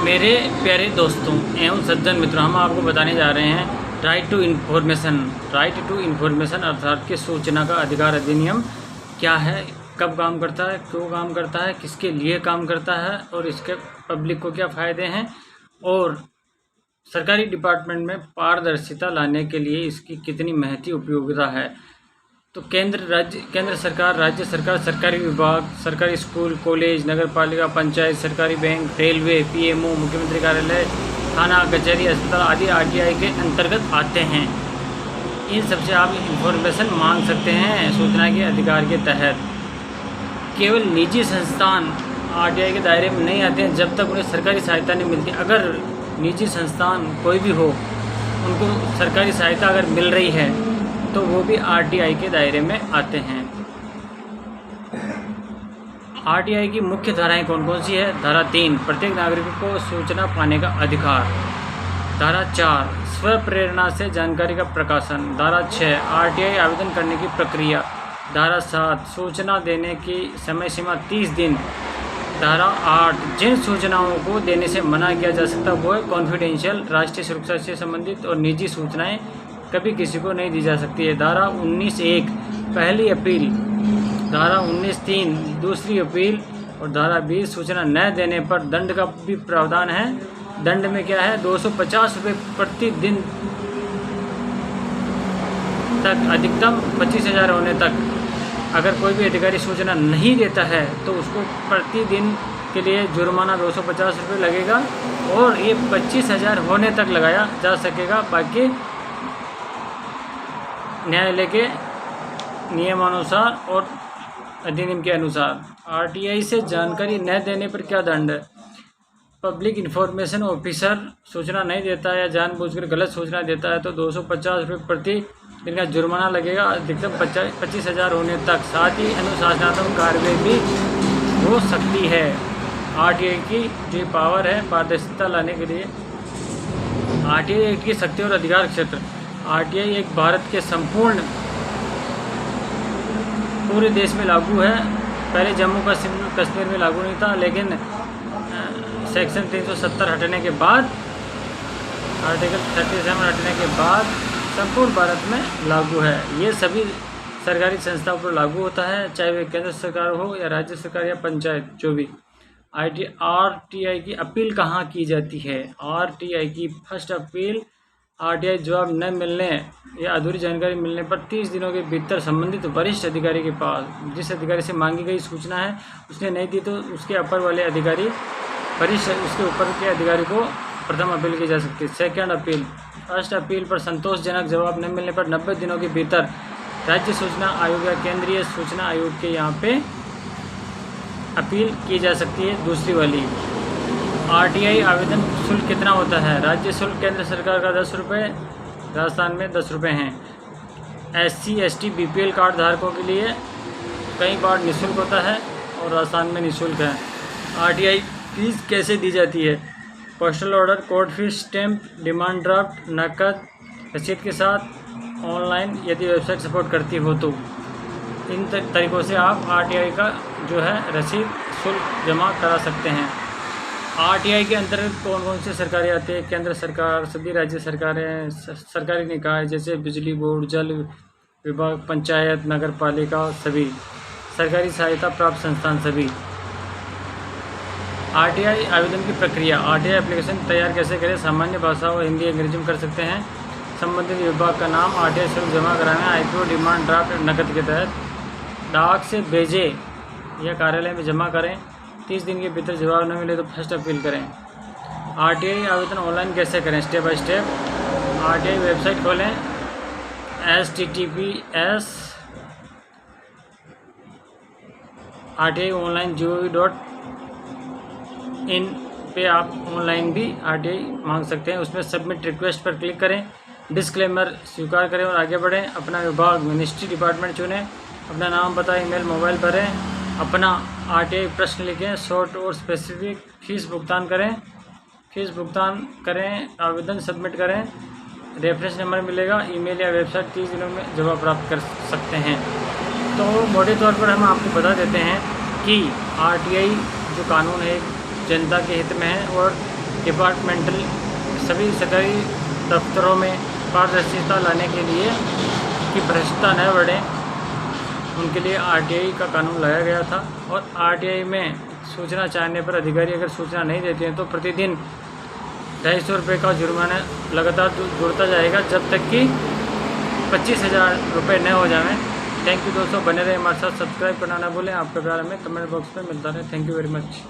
मेरे प्यारे दोस्तों एवं सज्जन मित्रों, हम आपको बताने जा रहे हैं राइट टू इन्फॉर्मेशन अर्थात कि सूचना का अधिकार अधिनियम क्या है, कब काम करता है, क्यों काम करता है, किसके लिए काम करता है और इसके पब्लिक को क्या फ़ायदे हैं और सरकारी डिपार्टमेंट में पारदर्शिता लाने के लिए इसकी कितनी महती उपयोगिता है। तो केंद्र सरकार, राज्य सरकार, सरकारी विभाग, सरकारी स्कूल, कॉलेज, नगर पालिका, पंचायत, सरकारी बैंक, रेलवे, पीएमओ, मुख्यमंत्री कार्यालय, थाना, कचहरी, अस्पताल आदि आरटीआई के अंतर्गत आते हैं। इन सबसे आप इंफॉर्मेशन मांग सकते हैं सूचना के अधिकार के तहत। केवल निजी संस्थान आरटीआई के दायरे में नहीं आते हैं जब तक उन्हें सरकारी सहायता नहीं मिलती। अगर निजी संस्थान कोई भी हो, उनको सरकारी सहायता अगर मिल रही है तो वो भी आरटीआई के दायरे में आते हैं। आरटीआई की मुख्य धाराएं कौन कौन सी है? धारा 3 प्रत्येक नागरिक को सूचना पाने का अधिकार। धारा 4 स्व प्रेरणा से जानकारी का प्रकाशन। धारा 6 आरटीआई आवेदन करने की प्रक्रिया। धारा 7 सूचना देने की समय सीमा 30 दिन। धारा 8 जिन सूचनाओं को देने से मना किया जा सकता वो है कॉन्फिडेंशियल, राष्ट्रीय सुरक्षा से संबंधित और निजी सूचनाएं कभी किसी को नहीं दी जा सकती है। धारा 19(1) पहली अपील। धारा 19(3) दूसरी अपील। और धारा 20 सूचना न देने पर दंड का भी प्रावधान है। दंड में क्या है? 250 रुपये प्रतिदिन तक, अधिकतम 25,000 होने तक। अगर कोई भी अधिकारी सूचना नहीं देता है तो उसको प्रतिदिन के लिए जुर्माना 250 रुपये लगेगा और ये 25,000 होने तक लगाया जा सकेगा। बाकी न्यायालय के नियमानुसार और अधिनियम के अनुसार। आरटीआई से जानकारी न देने पर क्या दंड है? पब्लिक इन्फॉर्मेशन ऑफिसर सूचना नहीं देता है या जानबूझकर गलत सूचना देता है तो 250 रुपये प्रति दिन का जुर्माना लगेगा, अधिकतम 25,000 होने तक। साथ ही अनुशासनात्मक कार्रवाई भी हो सकती है। आरटीआई की जो पावर है पारदर्शिता लाने के लिए, आरटीआई एक्ट की शक्ति और अधिकार क्षेत्र। आरटीआई एक भारत के संपूर्ण पूरे देश में लागू है। पहले जम्मू कश्मीर में लागू नहीं था, लेकिन सेक्शन 370 हटने के बाद, आर्टिकल 37 हटने के बाद संपूर्ण भारत में लागू है। ये सभी सरकारी संस्थाओं पर लागू होता है, चाहे वे केंद्र सरकार हो या राज्य सरकार या पंचायत, जो भी। आरटीआई की अपील कहाँ की जाती है? आरटीआई की फर्स्ट अपील आरटीआई जवाब न मिलने या अधूरी जानकारी मिलने पर 30 दिनों के भीतर संबंधित वरिष्ठ अधिकारी के पास। जिस अधिकारी से मांगी गई सूचना है उसने नहीं दी तो उसके अपर वाले अधिकारी, वरिष्ठ उसके ऊपर के अधिकारी को प्रथम अपील की जा सकती है। Second appeal. फर्स्ट अपील पर संतोषजनक जवाब न मिलने पर 90 दिनों के भीतर राज्य सूचना आयोग या केंद्रीय सूचना आयोग के यहाँ पे अपील की जा सकती है। दूसरी वाली। आरटीआई आवेदन शुल्क कितना होता है? राज्य शुल्क केंद्र सरकार का 10 रुपये, राजस्थान में 10 रुपये हैं। SC, ST, BPL कार्ड धारकों के लिए कई बार निःशुल्क होता है और राजस्थान में निःशुल्क है। आरटीआई फीस कैसे दी जाती है? Postal order, court fees, stamp, demand draft, नकद, रसीद के साथ, ऑनलाइन यदि वेबसाइट सपोर्ट करती हो तो। इन तरीक़ों से आप आरटीआई का जो है रसीद शुल्क जमा करा सकते हैं। आरटीआई के अंतर्गत कौन कौन से सरकारें आते हैं? केंद्र सरकार, सभी राज्य सरकारें, सरकारी निकाय जैसे बिजली बोर्ड, जल विभाग, पंचायत, नगर पालिका, सभी सरकारी सहायता प्राप्त संस्थान सभी। आरटीआई आवेदन की प्रक्रिया। आरटीआई एप्लीकेशन तैयार कैसे करें? सामान्य भाषा और हिंदी अंग्रेजी में कर सकते हैं। संबंधित विभाग का नाम, आरटीआई शुल्क जमा कराना, IPO, डिमांड ड्राफ्ट, नकद के तहत। डाक से भेजें या कार्यालय में जमा करें। 30 दिन के भीतर जवाब न मिले तो फर्स्ट अपील करें। आरटीआई आवेदन ऑनलाइन कैसे करें? Step by step. RTI website खोलें, https RTI-online.gov.in पे आप ऑनलाइन भी आरटीआई मांग सकते हैं। उसमें सबमिट रिक्वेस्ट पर क्लिक करें, डिस्क्लेमर स्वीकार करें और आगे बढ़ें। अपना विभाग, मिनिस्ट्री, डिपार्टमेंट चुनें। अपना नाम, पता, ईमेल, मोबाइल भरें। अपना आरटीआई प्रश्न लिखें, शॉर्ट और स्पेसिफिक। फीस भुगतान करें, आवेदन सबमिट करें। रेफरेंस नंबर मिलेगा, ईमेल या वेबसाइट 30 दिनों में जवाब प्राप्त कर सकते हैं। तो मोटे तौर पर हम आपको बता देते हैं कि आरटीआई जो कानून है जनता के हित में है और डिपार्टमेंटल सभी सरकारी दफ्तरों में पारदर्शिता लाने के लिए कि भ्रष्टता न बढ़े, उनके लिए RTI का कानून लाया गया था। और RTI में सूचना चाहने पर अधिकारी अगर सूचना नहीं देते हैं तो प्रतिदिन 250 रुपये का जुर्माना लगातार जुड़ता जाएगा जब तक कि 25,000 रुपये न हो जाएं। थैंक यू दोस्तों, बने रहे हमारे साथ, सब्सक्राइब करना ना भूलें। आपका प्यार हमें कमेंट बॉक्स में मिलता रहे। Thank you very much.